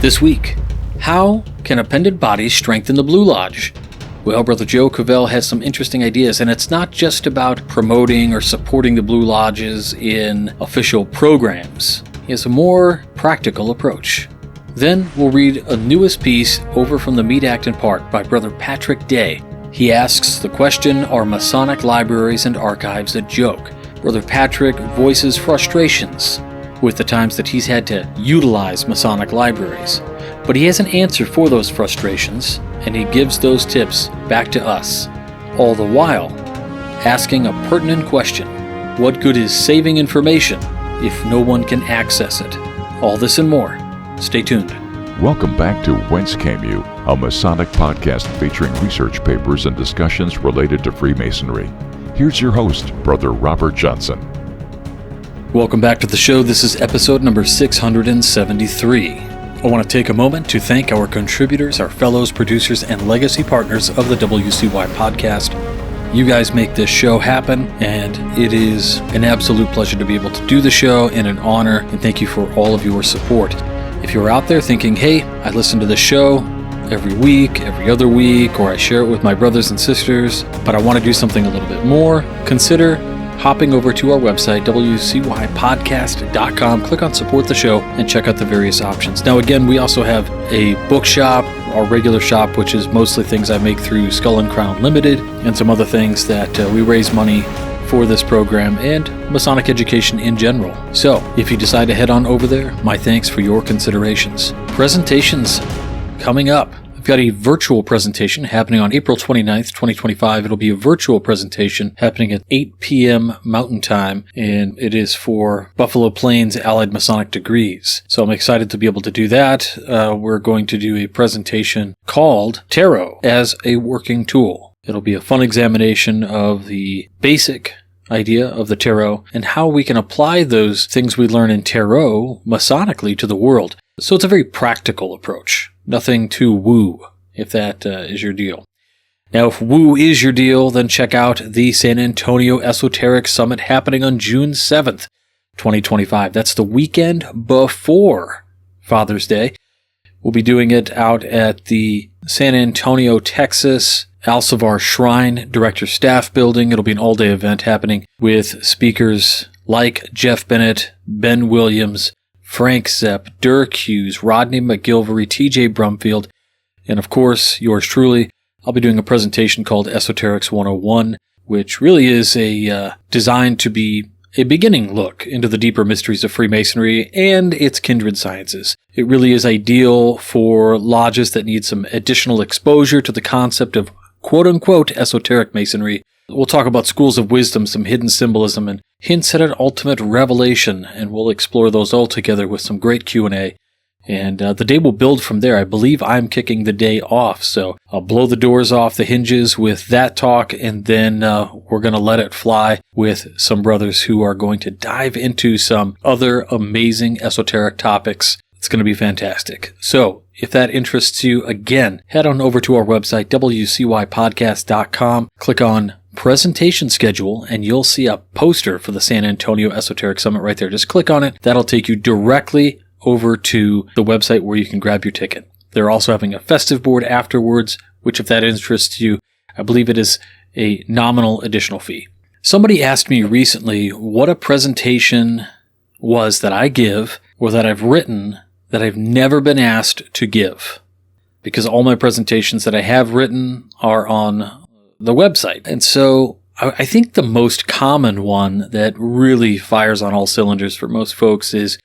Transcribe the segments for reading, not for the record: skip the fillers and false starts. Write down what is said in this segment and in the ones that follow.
This week, how can appended bodies strengthen the Blue Lodge? Well, Brother Joe Cavell has some interesting ideas, and it's not just about promoting or supporting the Blue Lodges in official programs. He has a more practical approach. Then we'll read a newest piece over from the Mead-Acton Park by Brother Patrick Day. He asks the question, are Masonic libraries and archives a joke? Brother Patrick voices frustrations with the times that he's had to utilize Masonic libraries. But he has an answer for those frustrations, and he gives those tips back to us, all the while asking a pertinent question. What good is saving information if no one can access it? All this and more. Stay tuned. Welcome back to Whence Came You, a Masonic podcast featuring research papers and discussions related to Freemasonry. Here's your host, Brother Robert Johnson. Welcome back to the show. This is episode number 673. I want to take a moment to thank our contributors, our fellows, producers, and legacy partners of the WCY podcast. You guys make this show happen, and it is an absolute pleasure to be able to do the show and an honor, and thank you for all of your support. If you're out there thinking, hey, I listen to the show every week, every other week, or I share it with my brothers and sisters, but I want to do something a little bit more, consider hopping over to our website, wcypodcast.com, click on support the show, and check out the various options. Now again, we also have a bookshop, our regular shop, which is mostly things I make through Skull and Crown Limited, and some other things that we raise money for this program and Masonic education in general. So if you decide to head on over there, my thanks for your considerations. Presentations coming up. I've got a virtual presentation happening on April 29th, 2025. It'll be a virtual presentation happening at 8 p.m. Mountain Time, and it is for Buffalo Plains Allied Masonic Degrees. So I'm excited to be able to do that. We're going to do a presentation called Tarot as a Working Tool. It'll be a fun examination of the basic idea of the tarot and how we can apply those things we learn in tarot Masonically to the world. So it's a very practical approach. Nothing too woo, if that is your deal. Now, if woo is your deal, then check out the San Antonio Esoteric Summit happening on June 7th, 2025. That's the weekend before Father's Day. We'll be doing it out at the San Antonio, Texas Alcivar Shrine Director Staff Building. It'll be an all-day event happening with speakers like Jeff Bennett, Ben Williams, Frank Zepp, Dirk Hughes, Rodney McGilvery, TJ Brumfield, and of course, yours truly. I'll be doing a presentation called Esoterics 101, which really is designed to be a beginning look into the deeper mysteries of Freemasonry and its kindred sciences. It really is ideal for lodges that need some additional exposure to the concept of quote-unquote esoteric masonry. We'll talk about schools of wisdom, some hidden symbolism, and hints at an ultimate revelation, and we'll explore those all together with some great Q&A. And the day will build from there. I believe I'm kicking the day off, so I'll blow the doors off the hinges with that talk, and then we're going to let it fly with some brothers who are going to dive into some other amazing esoteric topics. It's going to be fantastic. So, if that interests you, again, head on over to our website, wcypodcast.com, click on Presentation Schedule, and you'll see a poster for the San Antonio Esoteric Summit right there. Just click on it. That'll take you directly over to the website where you can grab your ticket. They're also having a festive board afterwards, which if that interests you, I believe it is a nominal additional fee. Somebody asked me recently what a presentation was that I give or that I've written that I've never been asked to give, because all my presentations that I have written are on the website. And so I think the most common one that really fires on all cylinders for most folks is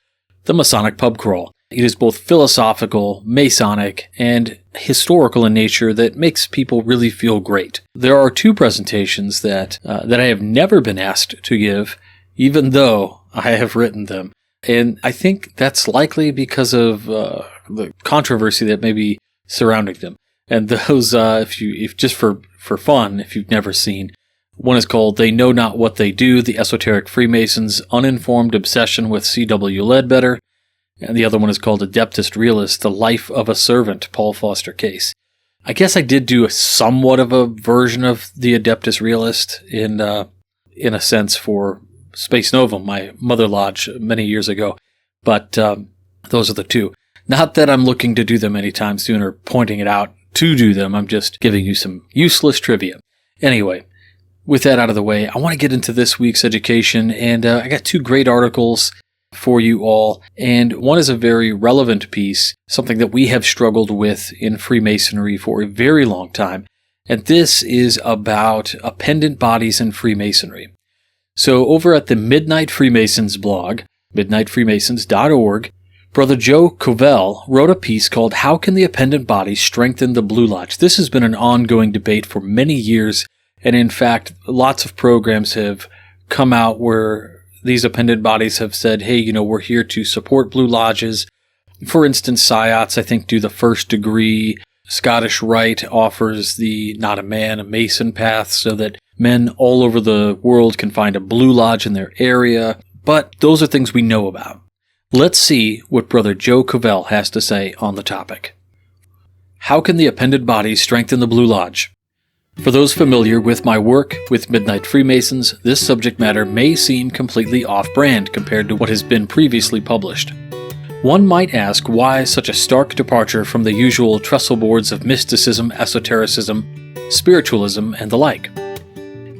the Masonic pub crawl. It is both philosophical, Masonic, and historical in nature that makes people really feel great. There are two presentations that I have never been asked to give, even though I have written them. And I think that's likely because of the controversy that may be surrounding them. And those, if just for fun, if you've never seen, one is called They Know Not What They Do, The Esoteric Freemasons' Uninformed Obsession with C.W. Ledbetter. And the other one is called Adeptus Realist, The Life of a Servant, Paul Foster Case. I guess I did do somewhat of a version of the Adeptus Realist in a sense for Space Novum, my mother lodge many years ago. But those are the two. Not that I'm looking to do them anytime soon or pointing it out to do them. I'm just giving you some useless trivia. Anyway, with that out of the way, I want to get into this week's education, and I got 2 great articles for you all, and one is a very relevant piece, something that we have struggled with in Freemasonry for a very long time, and this is about appendant bodies in Freemasonry. So over at the Midnight Freemasons blog, midnightfreemasons.org, Brother Joe Covell wrote a piece called How Can the Appendant Body Strengthen the Blue Lodge? This has been an ongoing debate for many years, and in fact, lots of programs have come out where these appendant bodies have said, hey, we're here to support Blue Lodges. For instance, Psyots, I think, do the first degree. Scottish Rite offers the Not a Man, a Mason path so that men all over the world can find a Blue Lodge in their area. But those are things we know about. Let's see what Brother Joe Covell has to say on the topic. How can the appendant body strengthen the Blue Lodge? For those familiar with my work with Midnight Freemasons, this subject matter may seem completely off-brand compared to what has been previously published. One might ask why such a stark departure from the usual trestle boards of mysticism, esotericism, spiritualism, and the like.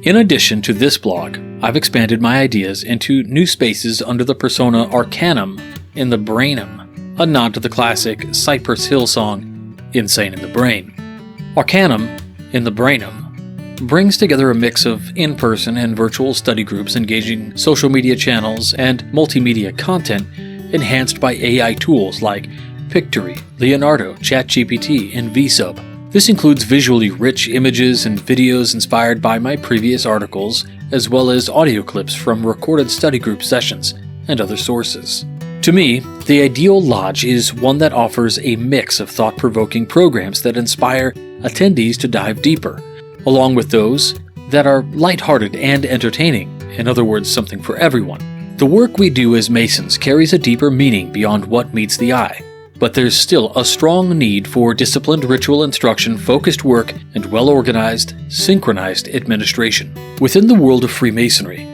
In addition to this blog, I've expanded my ideas into new spaces under the persona Arcanum in the Brainum, a nod to the classic Cypress Hill song, Insane in the Brain. Arcanum in the Brainum brings together a mix of in-person and virtual study groups engaging social media channels and multimedia content enhanced by AI tools like Pictory, Leonardo, ChatGPT, and VSub. This includes visually rich images and videos inspired by my previous articles, as well as audio clips from recorded study group sessions and other sources. To me, the ideal lodge is one that offers a mix of thought-provoking programs that inspire attendees to dive deeper, along with those that are lighthearted and entertaining, in other words, something for everyone. The work we do as Masons carries a deeper meaning beyond what meets the eye, but there's still a strong need for disciplined ritual instruction, focused work, and well-organized, synchronized administration. Within the world of Freemasonry,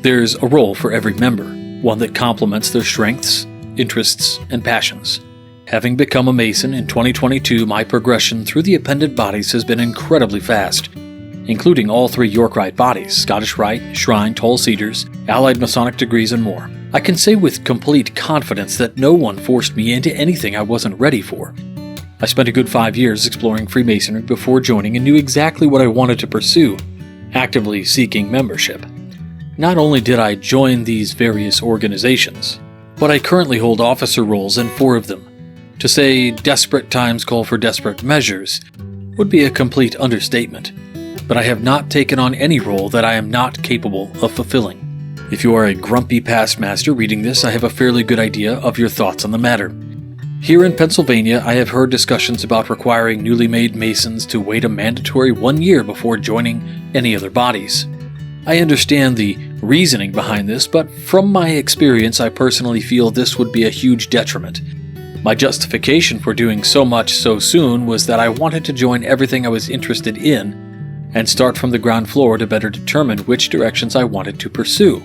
there's a role for every member, one that complements their strengths, interests, and passions. Having become a Mason in 2022, my progression through the appendant bodies has been incredibly fast, including all 3 York Rite bodies, Scottish Rite, Shrine, Tall Cedars, Allied Masonic degrees, and more. I can say with complete confidence that no one forced me into anything I wasn't ready for. I spent a good 5 years exploring Freemasonry before joining and knew exactly what I wanted to pursue, actively seeking membership. Not only did I join these various organizations, but I currently hold officer roles in 4 of them. To say desperate times call for desperate measures would be a complete understatement, but I have not taken on any role that I am not capable of fulfilling. If you are a grumpy past master reading this, I have a fairly good idea of your thoughts on the matter. Here in Pennsylvania, I have heard discussions about requiring newly made Masons to wait a mandatory 1 year before joining any other bodies. I understand the reasoning behind this, but from my experience, I personally feel this would be a huge detriment. My justification for doing so much so soon was that I wanted to join everything I was interested in and start from the ground floor to better determine which directions I wanted to pursue.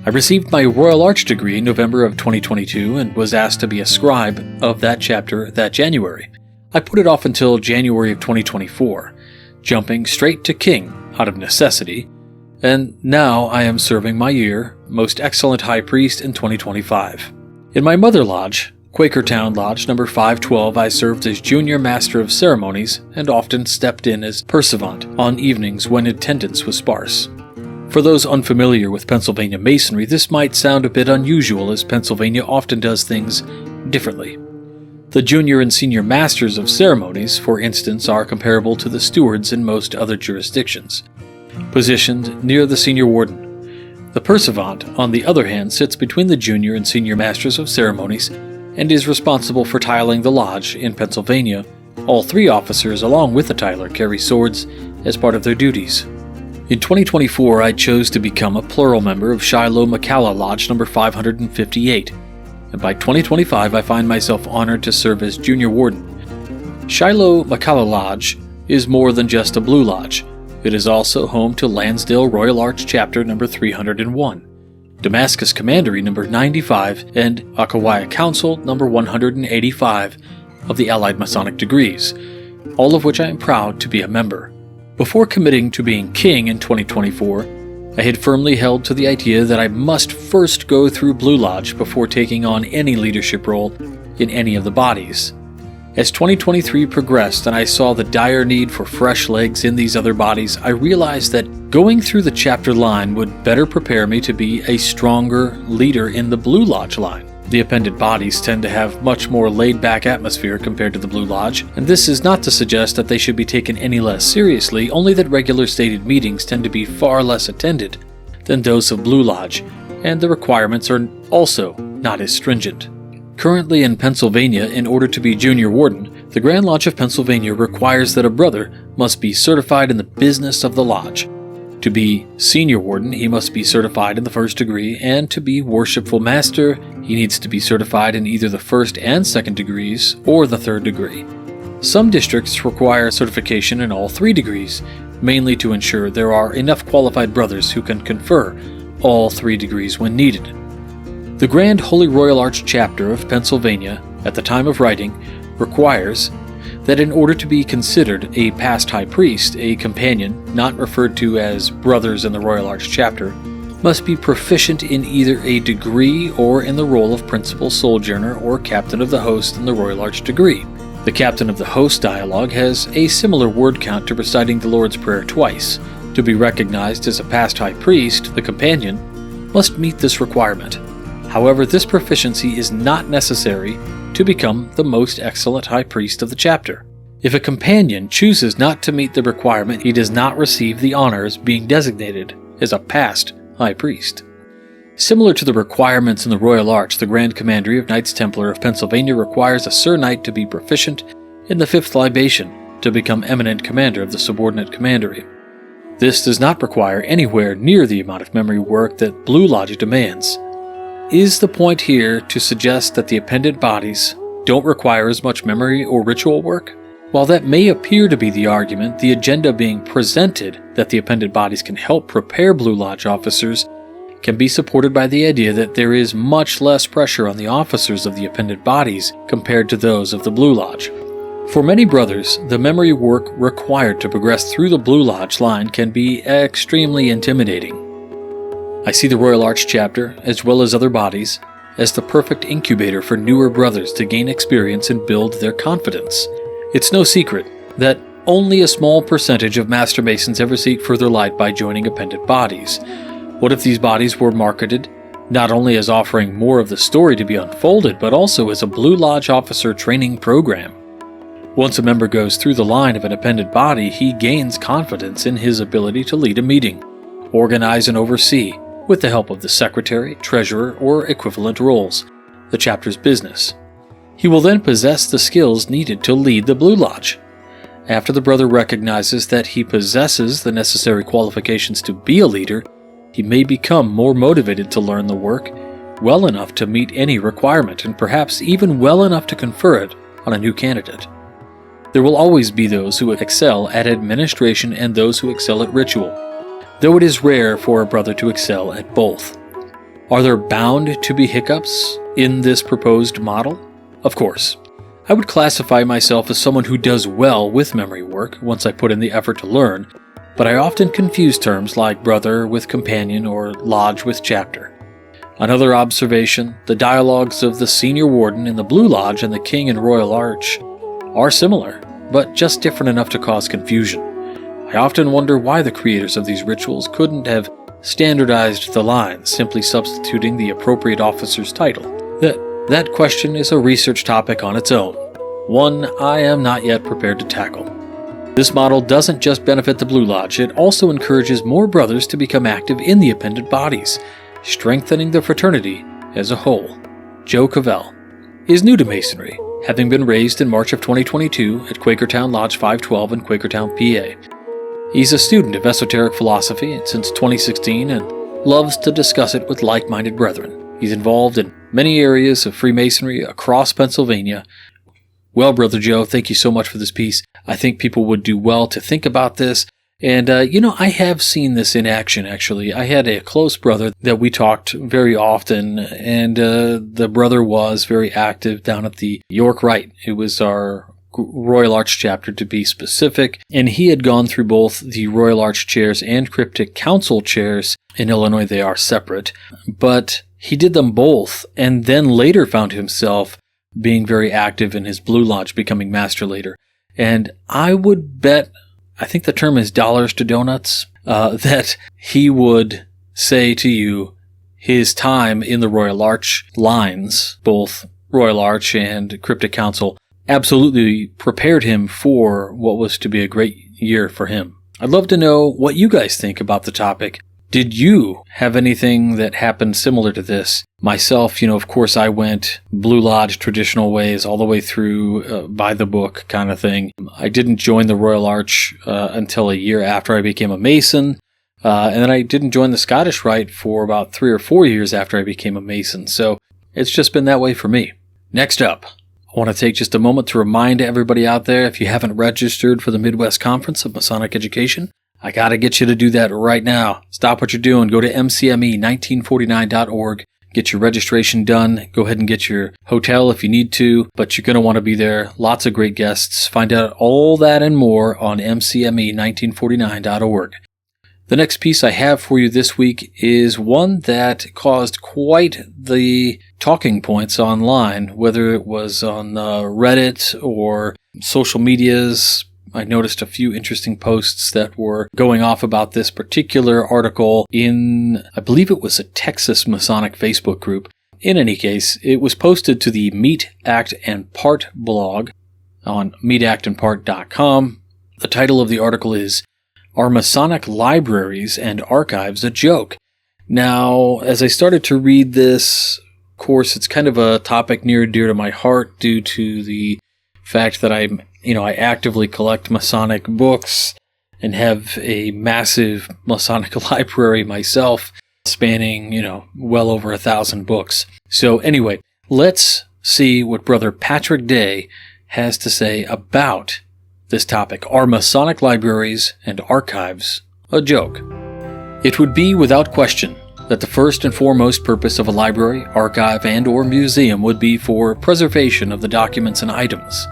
I received my Royal Arch degree in November of 2022 and was asked to be a scribe of that chapter that January. I put it off until January of 2024, jumping straight to King out of necessity, and now I am serving my year, Most Excellent High Priest in 2025. In my mother lodge, Quakertown Lodge number 512, I served as Junior Master of Ceremonies and often stepped in as Pursuivant on evenings when attendance was sparse. For those unfamiliar with Pennsylvania Masonry, this might sound a bit unusual as Pennsylvania often does things differently. The Junior and Senior Masters of Ceremonies, for instance, are comparable to the stewards in most other jurisdictions, positioned near the Senior Warden. The Pursuivant, on the other hand, sits between the Junior and Senior Masters of Ceremonies and is responsible for tiling the lodge in Pennsylvania. All 3 officers, along with the tiler, carry swords as part of their duties. In 2024, I chose to become a plural member of Shiloh McCalla Lodge number 558, and by 2025 I find myself honored to serve as Junior Warden. Shiloh McCalla Lodge is more than just a Blue Lodge. It is also home to Lansdale Royal Arch Chapter number 301, Damascus Commandery number 95, and Akawaya Council number 185 of the Allied Masonic degrees, all of which I am proud to be a member. Before committing to being king in 2024, I had firmly held to the idea that I must first go through Blue Lodge before taking on any leadership role in any of the bodies. As 2023 progressed and I saw the dire need for fresh legs in these other bodies, I realized that going through the chapter line would better prepare me to be a stronger leader in the Blue Lodge line. The appended bodies tend to have much more laid-back atmosphere compared to the Blue Lodge, and this is not to suggest that they should be taken any less seriously, only that regular stated meetings tend to be far less attended than those of Blue Lodge, and the requirements are also not as stringent. Currently in Pennsylvania, in order to be Junior Warden, the Grand Lodge of Pennsylvania requires that a brother must be certified in the business of the lodge. To be Senior Warden, he must be certified in the first degree, and to be Worshipful Master, he needs to be certified in either the first and second degrees or the third degree. Some districts require certification in all three degrees, mainly to ensure there are enough qualified brothers who can confer all three degrees when needed. The Grand Holy Royal Arch Chapter of Pennsylvania, at the time of writing, requires that in order to be considered a past high priest, a companion, not referred to as brothers in the Royal Arch Chapter, must be proficient in either a degree or in the role of principal sojourner or captain of the host in the Royal Arch degree. The captain of the host dialogue has a similar word count to reciting the Lord's Prayer twice. To be recognized as a past high priest, the companion must meet this requirement. However, this proficiency is not necessary to become the most excellent high priest of the chapter. If a companion chooses not to meet the requirement, he does not receive the honors being designated as a past high priest. Similar to the requirements in the Royal Arch, the Grand Commandery of Knights Templar of Pennsylvania requires a Sir Knight to be proficient in the fifth libation to become eminent commander of the subordinate commandery. This does not require anywhere near the amount of memory work that Blue Lodge demands. Is the point here to suggest that the appended bodies don't require as much memory or ritual work? While that may appear to be the argument, the agenda being presented that the appended bodies can help prepare Blue Lodge officers can be supported by the idea that there is much less pressure on the officers of the appended bodies compared to those of the Blue Lodge. For many brothers, the memory work required to progress through the Blue Lodge line can be extremely intimidating. I see the Royal Arch Chapter, as well as other bodies, as the perfect incubator for newer brothers to gain experience and build their confidence. It's no secret that only a small percentage of Master Masons ever seek further light by joining appended bodies. What if these bodies were marketed not only as offering more of the story to be unfolded, but also as a Blue Lodge officer training program? Once a member goes through the line of an appended body, he gains confidence in his ability to lead a meeting, organize and oversee, with the help of the secretary, treasurer, or equivalent roles, the chapter's business. He will then possess the skills needed to lead the Blue Lodge. After the brother recognizes that he possesses the necessary qualifications to be a leader, he may become more motivated to learn the work well enough to meet any requirement, and perhaps even well enough to confer it on a new candidate. There will always be those who excel at administration and those who excel at ritual, though it is rare for a brother to excel at both. Are there bound to be hiccups in this proposed model? Of course. I would classify myself as someone who does well with memory work once I put in the effort to learn, but I often confuse terms like brother with companion or lodge with chapter. Another observation, the dialogues of the Senior Warden in the Blue Lodge and the King and Royal Arch are similar, but just different enough to cause confusion. I often wonder why the creators of these rituals couldn't have standardized the lines, simply substituting the appropriate officer's title. That question is a research topic on its own, one I am not yet prepared to tackle. This model doesn't just benefit the Blue Lodge, it also encourages more brothers to become active in the appended bodies, strengthening the fraternity as a whole. Joe Cavell is new to Masonry, having been raised in March of 2022 at Quakertown Lodge 512 in Quakertown, PA. He's a student of esoteric philosophy since 2016 and loves to discuss it with like-minded brethren. He's involved in many areas of Freemasonry across Pennsylvania. Well, Brother Joe, thank you so much for this piece. I think people would do well to think about this And, I have seen this in action, actually. I had a close brother that we talked very often, and the brother was very active down at the York Rite. It was our Royal Arch chapter, to be specific, and he had gone through both the Royal Arch chairs and Cryptic Council chairs. In Illinois, they are separate, but he did them both, and then later found himself being very active in his Blue Lodge, becoming Master Leader. And I would bet, I think the term is dollars to donuts, that he would say to you his time in the Royal Arch lines, both Royal Arch and Cryptic Council, absolutely prepared him for what was to be a great year for him. I'd love to know what you guys think about the topic. Did you have anything that happened similar to this? Myself, of course, I went Blue Lodge traditional ways all the way through by the book kind of thing. I didn't join the Royal Arch until a year after I became a Mason. And then I didn't join the Scottish Rite for about 3 or 4 years after I became a Mason. So it's just been that way for me. Next up, I want to take just a moment to remind everybody out there, if you haven't registered for the Midwest Conference of Masonic Education, I got to get you to do that right now. Stop what you're doing. Go to mcme1949.org. Get your registration done. Go ahead and get your hotel if you need to, but you're going to want to be there. Lots of great guests. Find out all that and more on mcme1949.org. The next piece I have for you this week is one that caused quite the talking points online, whether it was on Reddit or social medias. I noticed a few interesting posts that were going off about this particular article in, I believe it was a Texas Masonic Facebook group. In any case, it was posted to the Meet, Act, and Part blog on meetactandpart.com. The title of the article is, "Are Masonic Libraries and Archives a Joke?" Now, as I started to read this, of course, it's kind of a topic near and dear to my heart due to the fact that I actively collect Masonic books and have a massive Masonic library myself, spanning, well over 1,000 books. So anyway, let's see what Brother Patrick Day has to say about this topic. Are Masonic libraries and archives a joke? It would be without question that the first and foremost purpose of a library, archive, and or museum would be for preservation of the documents and items.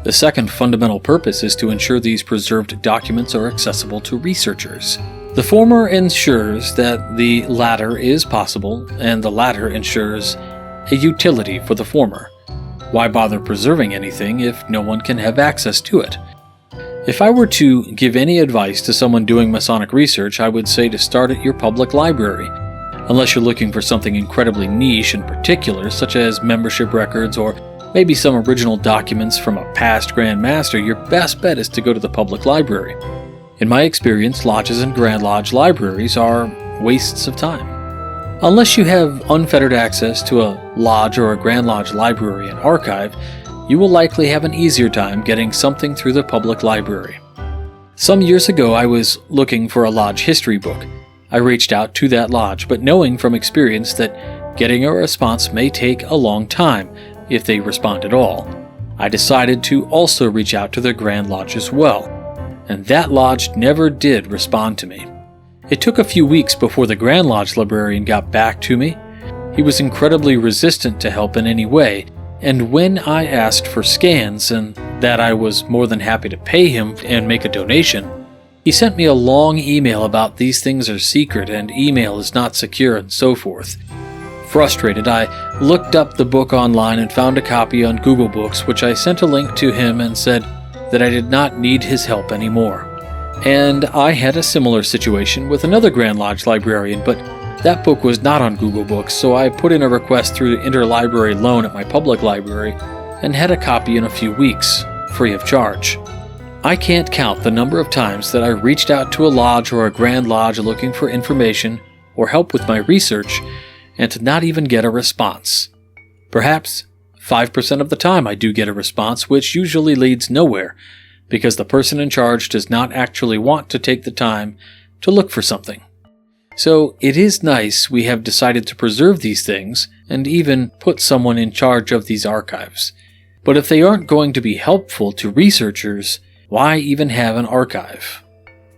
The second fundamental purpose is to ensure these preserved documents are accessible to researchers. The former ensures that the latter is possible, and the latter ensures a utility for the former. Why bother preserving anything if no one can have access to it? If I were to give any advice to someone doing Masonic research, I would say to start at your public library. Unless you're looking for something incredibly niche and particular, such as membership records or maybe some original documents from a past Grand Master, your best bet is to go to the public library. In my experience, lodges and Grand Lodge libraries are wastes of time. Unless you have unfettered access to a lodge or a Grand Lodge library and archive, you will likely have an easier time getting something through the public library. Some years ago, I was looking for a lodge history book. I reached out to that lodge, but knowing from experience that getting a response may take a long time, if they respond at all, I decided to also reach out to the Grand Lodge as well, and that lodge never did respond to me. It took a few weeks before the Grand Lodge librarian got back to me. He was incredibly resistant to help in any way, and when I asked for scans and that I was more than happy to pay him and make a donation, he sent me a long email about these things are secret and email is not secure and so forth. Frustrated, I looked up the book online and found a copy on Google Books, which I sent a link to him and said that I did not need his help anymore. And I had a similar situation with another Grand Lodge librarian, but that book was not on Google Books, so I put in a request through the interlibrary loan at my public library and had a copy in a few weeks, free of charge. I can't count the number of times that I reached out to a lodge or a Grand Lodge looking for information or help with my research, and to not even get a response. Perhaps 5% of the time I do get a response, which usually leads nowhere, because the person in charge does not actually want to take the time to look for something. So it is nice we have decided to preserve these things and even put someone in charge of these archives. But if they aren't going to be helpful to researchers, why even have an archive?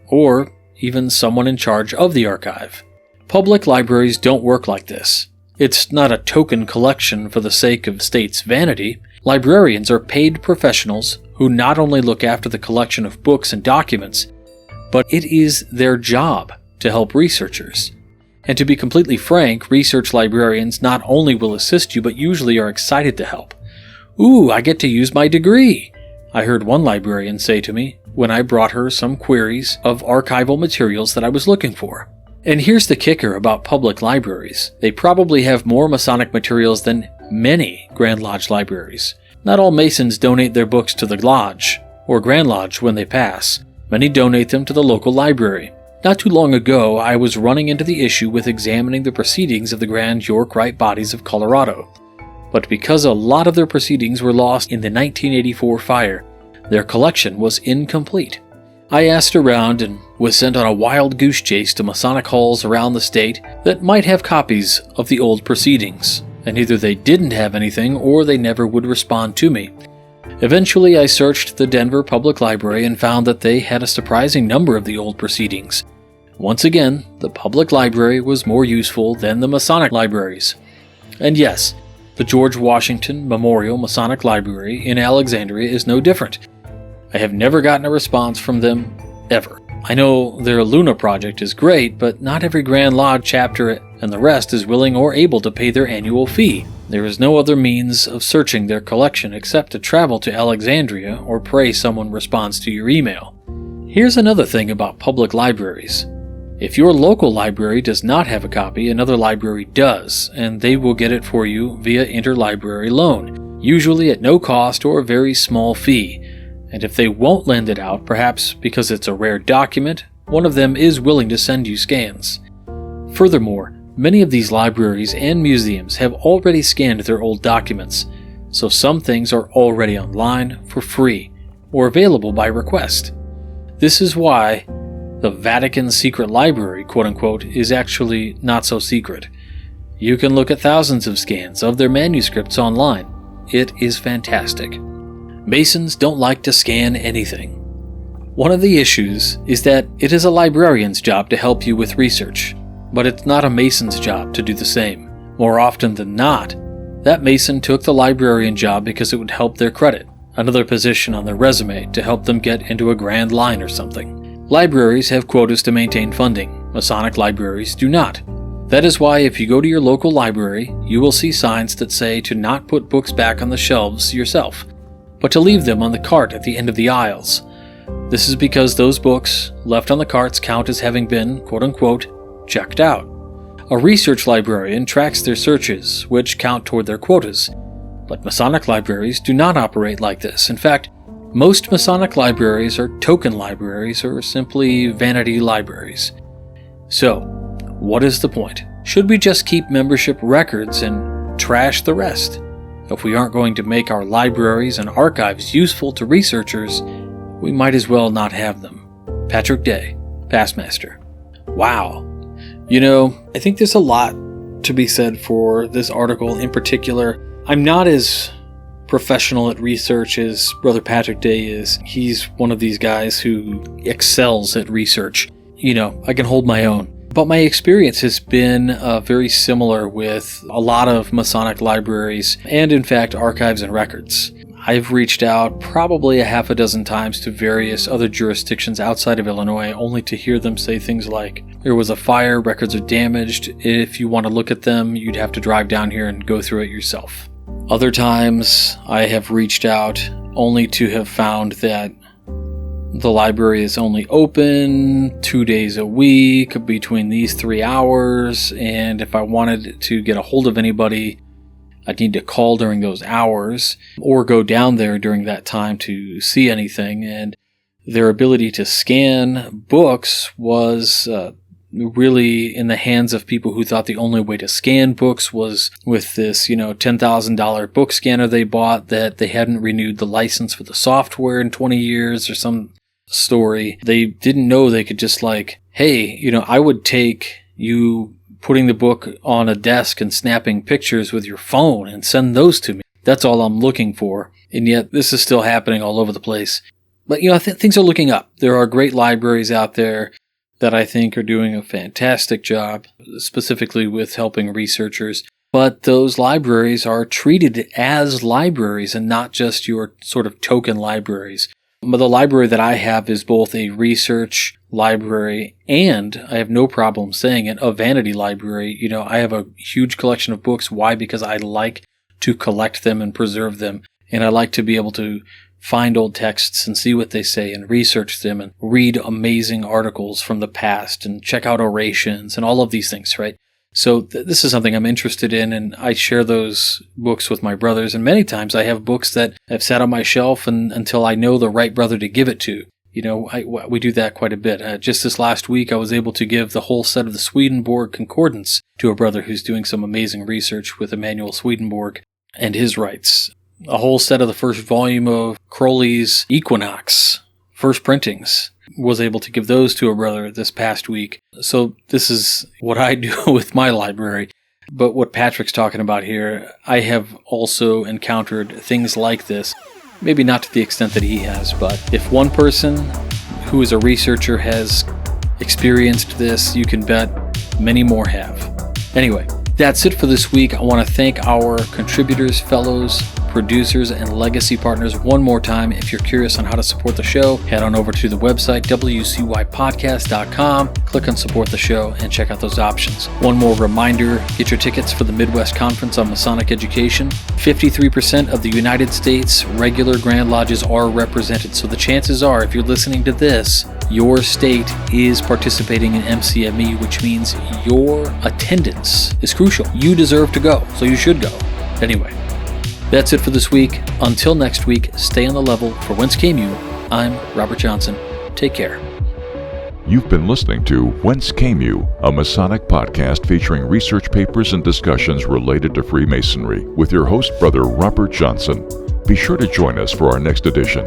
or even someone in charge of the archive. Public libraries don't work like this. It's not a token collection for the sake of state's vanity. Librarians are paid professionals who not only look after the collection of books and documents, but it is their job to help researchers. And to be completely frank, research librarians not only will assist you, but usually are excited to help. "Ooh, I get to use my degree," I heard one librarian say to me when I brought her some queries of archival materials that I was looking for. And here's the kicker about public libraries. They probably have more Masonic materials than many Grand Lodge libraries. Not all Masons donate their books to the Lodge, or Grand Lodge when they pass. Many donate them to the local library. Not too long ago, I was running into the issue with examining the proceedings of the Grand York Rite Bodies of Colorado. But because a lot of their proceedings were lost in the 1984 fire, their collection was incomplete. I asked around and was sent on a wild goose chase to Masonic halls around the state that might have copies of the old proceedings, and either they didn't have anything or they never would respond to me. Eventually, I searched the Denver Public Library and found that they had a surprising number of the old proceedings. Once again, the public library was more useful than the Masonic libraries. And yes, the George Washington Memorial Masonic Library in Alexandria is no different. I have never gotten a response from them, ever. I know their Luna project is great, but not every Grand Lodge chapter and the rest is willing or able to pay their annual fee. There is no other means of searching their collection except to travel to Alexandria or pray someone responds to your email. Here's another thing about public libraries. If your local library does not have a copy, another library does, and they will get it for you via interlibrary loan, usually at no cost or a very small fee. And if they won't lend it out, perhaps because it's a rare document, one of them is willing to send you scans. Furthermore, many of these libraries and museums have already scanned their old documents, so some things are already online for free or available by request. This is why the Vatican secret library, quote-unquote, is actually not so secret. You can look at thousands of scans of their manuscripts online. It is fantastic. Masons don't like to scan anything. One of the issues is that it is a librarian's job to help you with research, but it's not a Mason's job to do the same. More often than not, that Mason took the librarian job because it would help their credit, another position on their resume to help them get into a grand line or something. Libraries have quotas to maintain funding. Masonic libraries do not. That is why if you go to your local library, you will see signs that say to not put books back on the shelves yourself, but to leave them on the cart at the end of the aisles. This is because those books left on the carts count as having been, quote-unquote, checked out. A research librarian tracks their searches, which count toward their quotas. But Masonic libraries do not operate like this. In fact, most Masonic libraries are token libraries or simply vanity libraries. So, what is the point? Should we just keep membership records and trash the rest? If we aren't going to make our libraries and archives useful to researchers, we might as well not have them. Patrick Day, Pastmaster. Wow. You know, I think there's a lot to be said for this article in particular. I'm not as professional at research as Brother Patrick Day is. He's one of these guys who excels at research. You know, I can hold my own. But my experience has been very similar with a lot of Masonic libraries and, in fact, archives and records. I've reached out probably a half a dozen times to various other jurisdictions outside of Illinois, only to hear them say things like, there was a fire, records are damaged, if you want to look at them, you'd have to drive down here and go through it yourself. Other times, I have reached out only to have found that the library is only open 2 days a week between these 3 hours, and if I wanted to get a hold of anybody, I'd need to call during those hours or go down there during that time to see anything. And their ability to scan books was really in the hands of people who thought the only way to scan books was with this, $10,000 book scanner they bought that they hadn't renewed the license for the software in 20 years or some story. They didn't know they could just hey, I would take you putting the book on a desk and snapping pictures with your phone and send those to me. That's all I'm looking for. And yet this is still happening all over the place. But, things are looking up. There are great libraries out there that I think are doing a fantastic job, specifically with helping researchers. But those libraries are treated as libraries and not just your sort of token libraries. But the library that I have is both a research library and, I have no problem saying it, a vanity library. I have a huge collection of books. Why? Because I like to collect them and preserve them. And I like to be able to find old texts and see what they say and research them and read amazing articles from the past and check out orations and all of these things, right? So this is something I'm interested in, and I share those books with my brothers. And many times I have books that have sat on my shelf until I know the right brother to give it to. We do that quite a bit. Just this last week, I was able to give the whole set of the Swedenborg Concordance to a brother who's doing some amazing research with Emanuel Swedenborg and his rights. A whole set of the first volume of Crowley's Equinox, first printings, was able to give those to a brother this past week. So this is what I do with my library. But what Patrick's talking about here, I have also encountered things like this. Maybe not to the extent that he has, but if one person who is a researcher has experienced this, you can bet many more have. Anyway, that's it for this week. I want to thank our contributors, fellows, producers, and legacy partners one more time. If you're curious on how to support the show, head on over to the website, wcypodcast.com, click on support the show, and check out those options. One more reminder, get your tickets for the Midwest Conference on Masonic Education. 53% of the United States regular Grand Lodges are represented, so the chances are, if you're listening to this, your state is participating in MCME, which means your attendance is crucial. You deserve to go, so you should go. Anyway, that's it for this week. Until next week, stay on the level. For Whence Came You, I'm Robert Johnson. Take care. You've been listening to Whence Came You, a Masonic podcast featuring research papers and discussions related to Freemasonry with your host, Brother Robert Johnson. Be sure to join us for our next edition.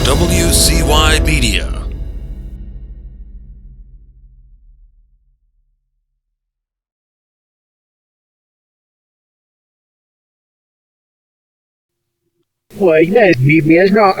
WCY Media. Why, that's BBS, no,